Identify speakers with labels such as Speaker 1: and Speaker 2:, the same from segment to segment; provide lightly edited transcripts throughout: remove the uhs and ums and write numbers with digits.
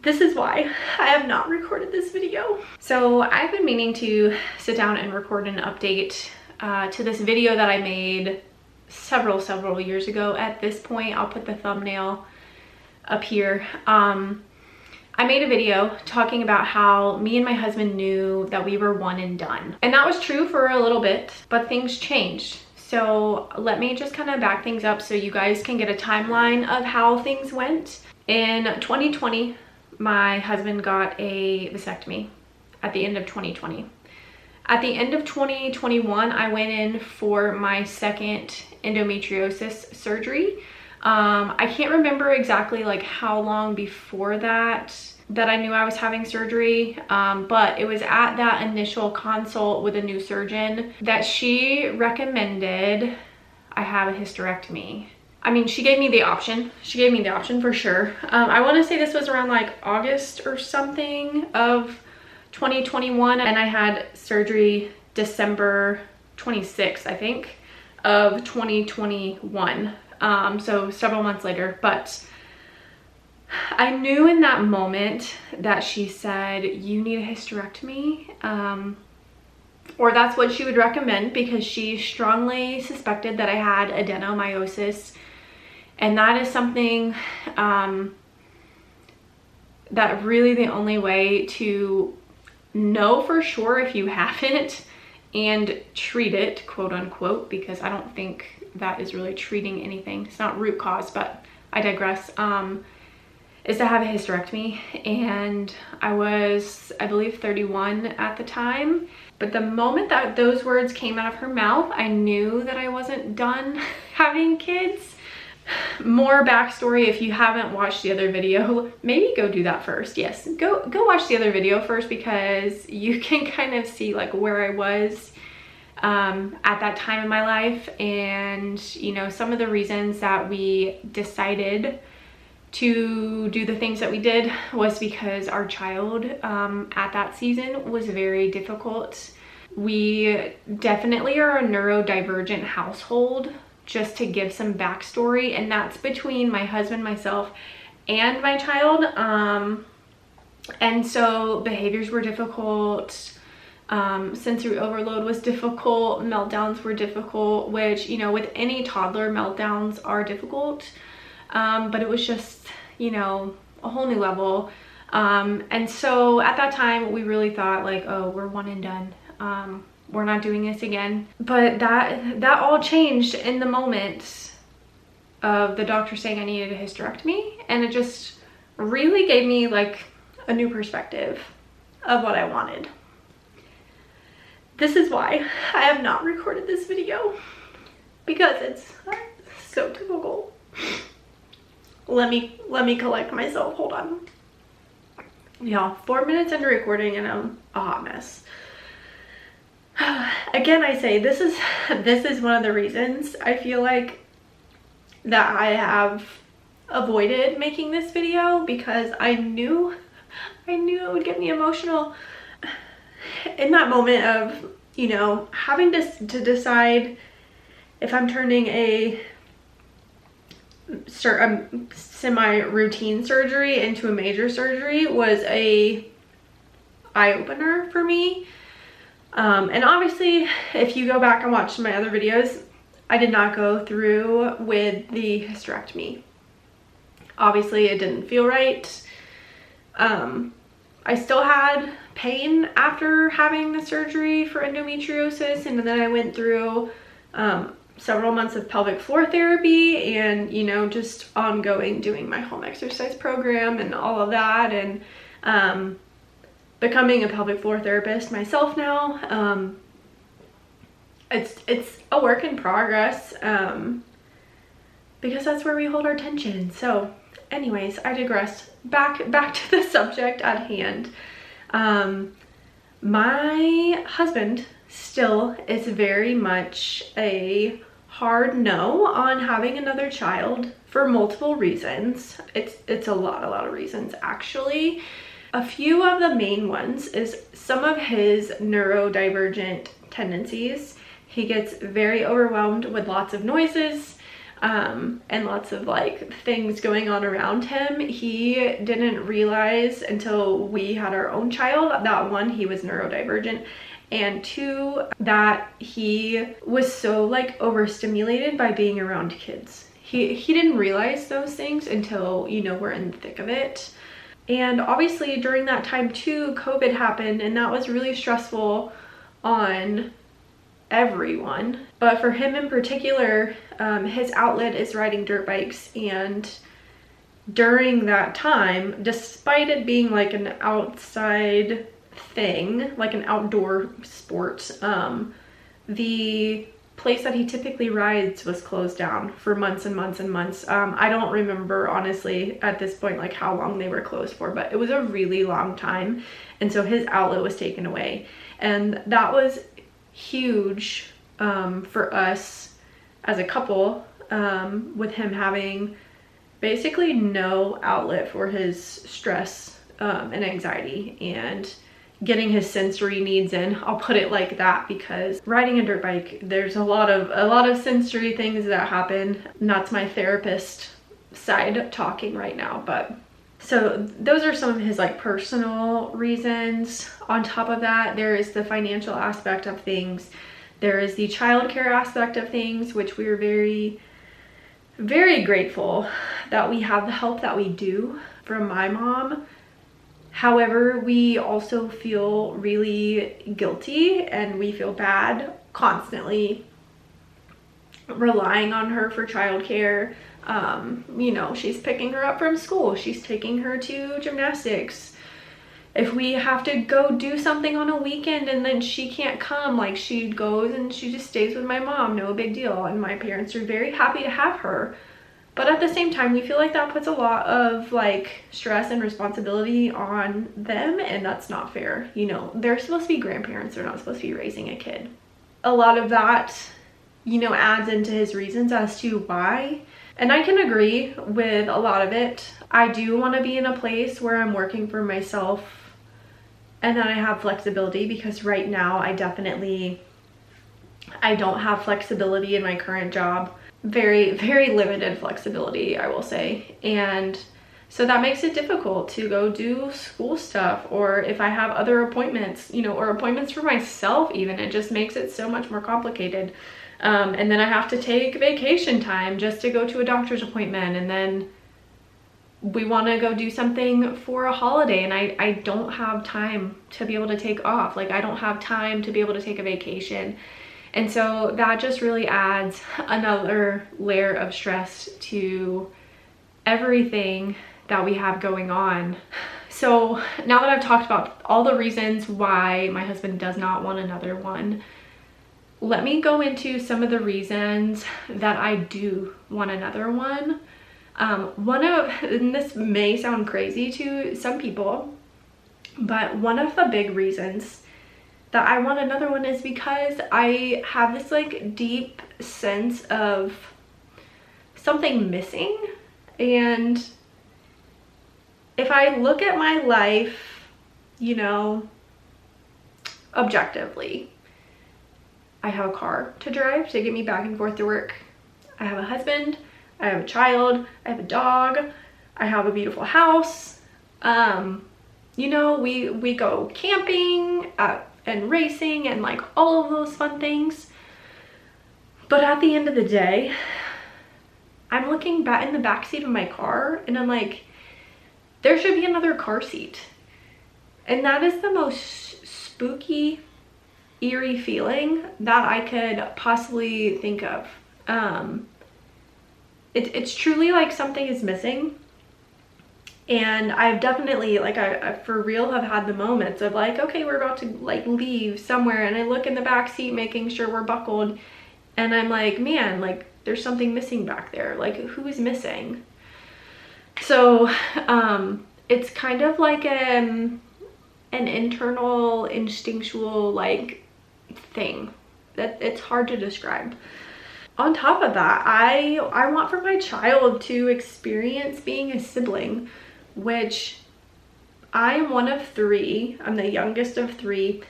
Speaker 1: This is why I have not recorded this video. So I've been meaning to sit down and record an update to this video that I made several years ago. At this point, I'll put the thumbnail up here. I made a video talking about how me and my husband knew that we were one and done. And that was true for a little bit, but things changed. So let me just kind of back things up so you guys can get a timeline of how things went. In 2020, my husband got a vasectomy at the end of 2020. At the end of 2021, I went in for my second endometriosis surgery. I can't remember exactly like how long before that I knew I was having surgery, but it was at that initial consult with a new surgeon that she recommended I have a hysterectomy. I mean, she gave me the option. She gave me the option for sure. I want to say this was around like August or something of 2021, and I had surgery December 26th, I think, of 2021. So several months later, but I knew in that moment that she said, you need a hysterectomy, or that's what she would recommend, because she strongly suspected that I had adenomyosis. And that is something that really the only way to know for sure if you have it and treat it, quote unquote, because I don't think that is really treating anything. It's not root cause, but I digress, is to have a hysterectomy. And I was, I believe, 31 at the time. But the moment that those words came out of her mouth, I knew that I wasn't done having kids. More backstory, if you haven't watched the other video, maybe go do that first. Yes, go watch the other video first, because you can kind of see like where I was at that time in my life, and you know, some of the reasons that we decided to do the things that we did was because our child at that season was very difficult. We definitely are a neurodivergent household, just to give some backstory, and that's between my husband, myself, and my child. And so behaviors were difficult, sensory overload was difficult, meltdowns were difficult, which, you know, with any toddler, meltdowns are difficult. But it was just, you know, a whole new level. And so at that time we really thought like, oh, we're one and done. We're not doing this again. But that all changed in the moment of the doctor saying I needed a hysterectomy. And it just really gave me like a new perspective of what I wanted. This is why I have not recorded this video, because it's so difficult. Let me collect myself. Hold on. Yeah, 4 minutes into recording and I'm a hot mess. Again, I say this is one of the reasons I feel like that I have avoided making this video, because I knew it would get me emotional in that moment of, you know, having to decide if I'm turning a semi-routine surgery into a major surgery was a eye-opener for me. And obviously, if you go back and watch my other videos, I did not go through with the hysterectomy. Obviously, it didn't feel right. I still had pain after having the surgery for endometriosis, and then I went through several months of pelvic floor therapy and, you know, just ongoing doing my home exercise program and all of that, and becoming a pelvic floor therapist myself now. It's a work in progress, because that's where we hold our tension. So anyways, I digress. Back to the subject at hand. My husband still is very much a hard no on having another child for multiple reasons. It's a lot of reasons, actually. A few of the main ones is some of his neurodivergent tendencies. He gets very overwhelmed with lots of noises. and lots of like things going on around him. He didn't realize until we had our own child that, one, he was neurodivergent, and two, that he was so like overstimulated by being around kids. He didn't realize those things until, you know, we're in the thick of it. And obviously during that time too, COVID happened, and that was really stressful on everyone. But for him in particular, his outlet is riding dirt bikes, and during that time, despite it being like an outside thing, like an outdoor sport, the place that he typically rides was closed down for months and months and months. I don't remember honestly at this point like how long they were closed for, but it was a really long time, and so his outlet was taken away, and that was huge for us as a couple, with him having basically no outlet for his stress and anxiety and getting his sensory needs in. I'll put it like that, because riding a dirt bike, there's a lot of sensory things that happen, and that's my therapist side talking right now. But so those are some of his like personal reasons. On top of that, there is the financial aspect of things. There is the childcare aspect of things, which we are very, very grateful that we have the help that we do from my mom. However, we also feel really guilty, and we feel bad constantly relying on her for childcare. You know, she's picking her up from school, she's taking her to gymnastics. If we have to go do something on a weekend and then she can't come, like, she goes and she just stays with my mom, no big deal. And my parents are very happy to have her. But at the same time, we feel like that puts a lot of like stress and responsibility on them, and that's not fair. You know, they're supposed to be grandparents, they're not supposed to be raising a kid. A lot of that, you know, adds into his reasons as to why. And I can agree with a lot of it. I do want to be in a place where I'm working for myself and then I have flexibility, because right now I don't have flexibility in my current job. Very, very limited flexibility, I will say. And so that makes it difficult to go do school stuff, or if I have other appointments, you know, or appointments for myself even, it just makes it so much more complicated. And then I have to take vacation time just to go to a doctor's appointment, and then we want to go do something for a holiday, and I don't have time to be able to take off. Like, I don't have time to be able to take a vacation. And so that just really adds another layer of stress to everything that we have going on. So now that I've talked about all the reasons why my husband does not want another one, let me go into some of the reasons that I do want another one. And this may sound crazy to some people, but one of the big reasons that I want another one is because I have this like deep sense of something missing. And if I look at my life, you know, objectively, I have a car to drive to get me back and forth to work. I have a husband, I have a child, I have a dog, I have a beautiful house. You know, we go camping and racing and like all of those fun things. But at the end of the day, I'm looking back in the backseat of my car and I'm like, there should be another car seat. And that is the most spooky, eerie feeling that I could possibly think of. It's truly like something is missing. And I've definitely, like, I for real have had the moments of like, okay, we're about to like leave somewhere, and I look in the back seat making sure we're buckled, and I'm like, man, like there's something missing back there. Like, who is missing? So it's kind of like an internal instinctual like thing that it's hard to describe. On top of that, I want for my child to experience being a sibling, which I'm one of three. I'm the youngest of three.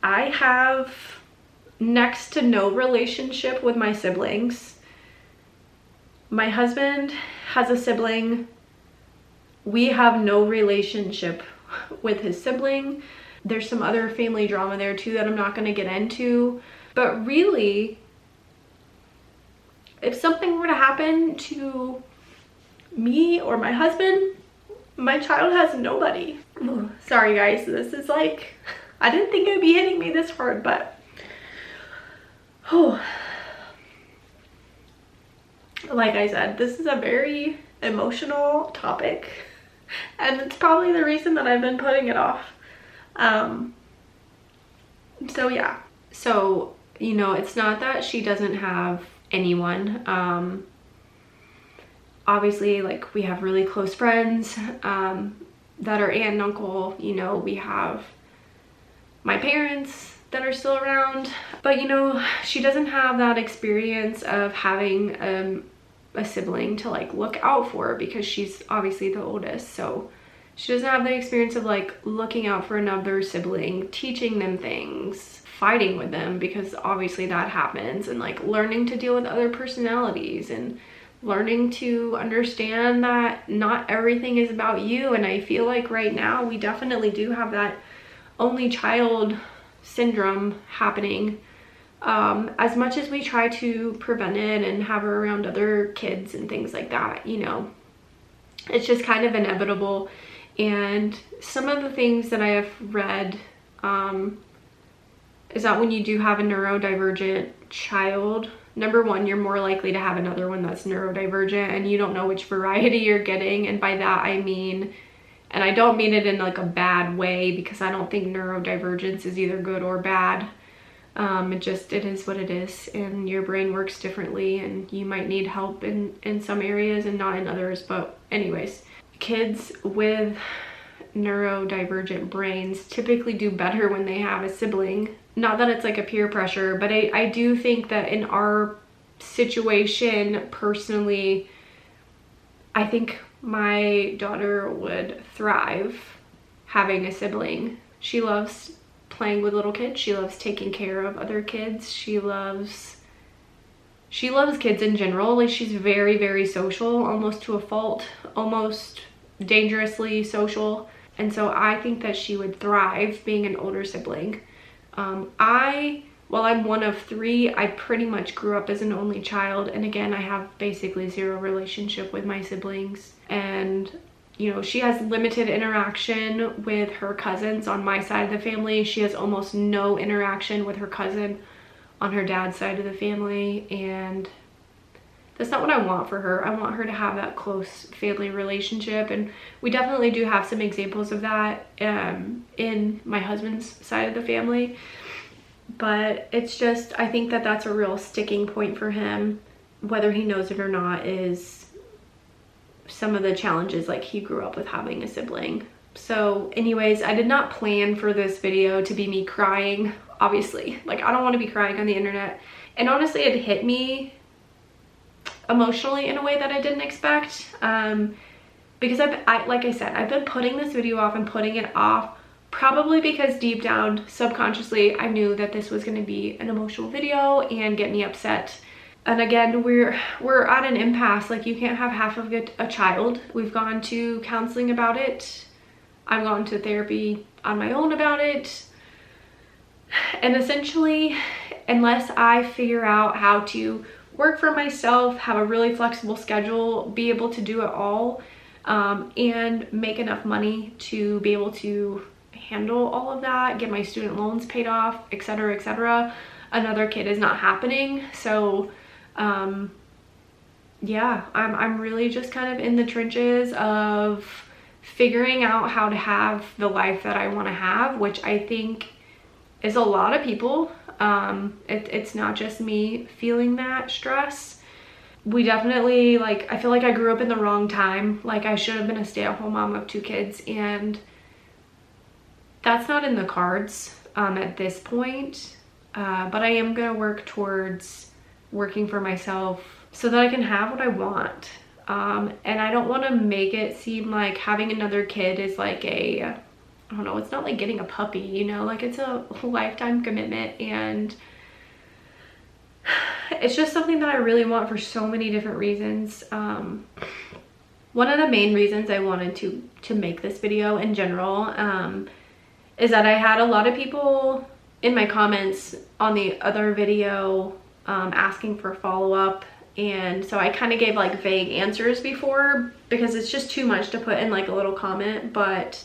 Speaker 1: I have next to no relationship with my siblings. My husband has a sibling. We have no relationship with his sibling. There's some other family drama there too that I'm not going to get into. But really, if something were to happen to me or my husband, my child has nobody. Oh, sorry guys, this is like, I didn't think it'd be hitting me this hard, but oh, like I said, this is a very emotional topic, and it's probably the reason that I've been putting it off. So yeah, so you know, it's not that she doesn't have anyone. Obviously, like, we have really close friends that are aunt and uncle. You know, we have my parents that are still around, but you know, she doesn't have that experience of having a sibling to like look out for, because she's obviously the oldest. So she doesn't have the experience of like looking out for another sibling, teaching them things, fighting with them, because obviously that happens, and like learning to deal with other personalities and learning to understand that not everything is about you. And I feel like right now we definitely do have that only child syndrome happening. As much as we try to prevent it and have her around other kids and things like that, you know, it's just kind of inevitable. And some of the things that I have read is that when you do have a neurodivergent child, number one, you're more likely to have another one that's neurodivergent, and you don't know which variety you're getting. And by that I mean, and I don't mean it in like a bad way, because I don't think neurodivergence is either good or bad. It is what it is, and your brain works differently, and you might need help in some areas and not in others. But anyways, kids with neurodivergent brains typically do better when they have a sibling. Not that it's like a peer pressure, but I do think that in our situation personally, I think my daughter would thrive having a sibling. She loves playing with little kids. She loves taking care of other kids. She loves kids in general. Like, she's very, very social, almost to a fault, almost dangerously social. And so I think that she would thrive being an older sibling. While I'm one of three, I pretty much grew up as an only child. And again, I have basically zero relationship with my siblings. And, you know, she has limited interaction with her cousins on my side of the family. She has almost no interaction with her cousin on her dad's side of the family. And that's not what I want for her. I want her to have that close family relationship. And we definitely do have some examples of that in my husband's side of the family. But it's just, I think that that's a real sticking point for him, whether he knows it or not, is some of the challenges like he grew up with having a sibling. So anyways, I did not plan for this video to be me crying, obviously. Like, I don't want to be crying on the internet. And honestly, it hit me emotionally in a way that I didn't expect, because like I said, I've been putting this video off and putting it off, probably because deep down subconsciously I knew that this was going to be an emotional video and get me upset. And again, we're at an impasse. Like, you can't have half of a child. We've gone to counseling about it. I've gone to therapy on my own about it. And essentially, unless I figure out how to work for myself, have a really flexible schedule, be able to do it all, and make enough money to be able to handle all of that, get my student loans paid off, etc., etc., another kid is not happening. So yeah, I'm really just kind of in the trenches of figuring out how to have the life that I want to have, which I think is a lot of people. It's not just me feeling that stress. We definitely, like, I feel like I grew up in the wrong time. Like, I should have been a stay-at-home mom of 2 kids, and that's not in the cards at this point. But I am gonna work towards working for myself so that I can have what I want. And I don't want to make it seem like having another kid is like I don't know, it's not like getting a puppy, you know, like, it's a lifetime commitment. And it's just something that I really want for so many different reasons. One of the main reasons I wanted to make this video in general is that I had a lot of people in my comments on the other video asking for follow-up, and so I kind of gave like vague answers before because it's just too much to put in like a little comment. But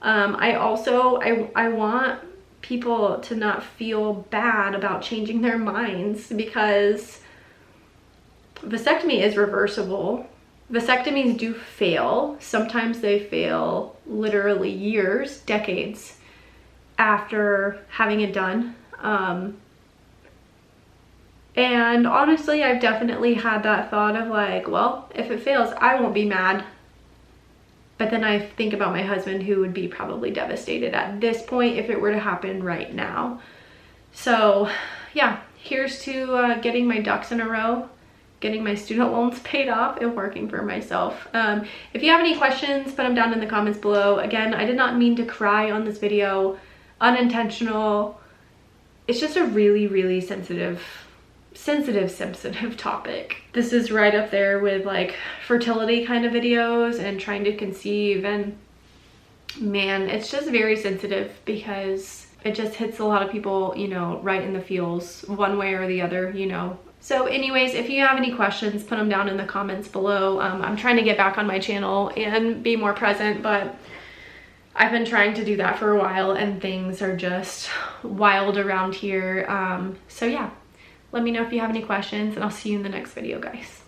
Speaker 1: I want people to not feel bad about changing their minds, because vasectomy is reversible. Vasectomies do fail. Sometimes they fail literally years, decades after having it done. And honestly, I've definitely had that thought of like, well, if it fails, I won't be mad. But then I think about my husband, who would be probably devastated at this point if it were to happen right now. So yeah, here's to getting my ducks in a row, getting my student loans paid off, and working for myself. If you have any questions, put them down in the comments below. Again, I did not mean to cry on this video, unintentional. It's just a really, really sensitive topic. This is right up there with like fertility kind of videos and trying to conceive, and man, it's just very sensitive because it just hits a lot of people, you know, right in the feels one way or the other, you know. So anyways, if you have any questions, put them down in the comments below. I'm trying to get back on my channel and be more present, but I've been trying to do that for a while and things are just wild around here. So yeah, let me know if you have any questions, and I'll see you in the next video, guys.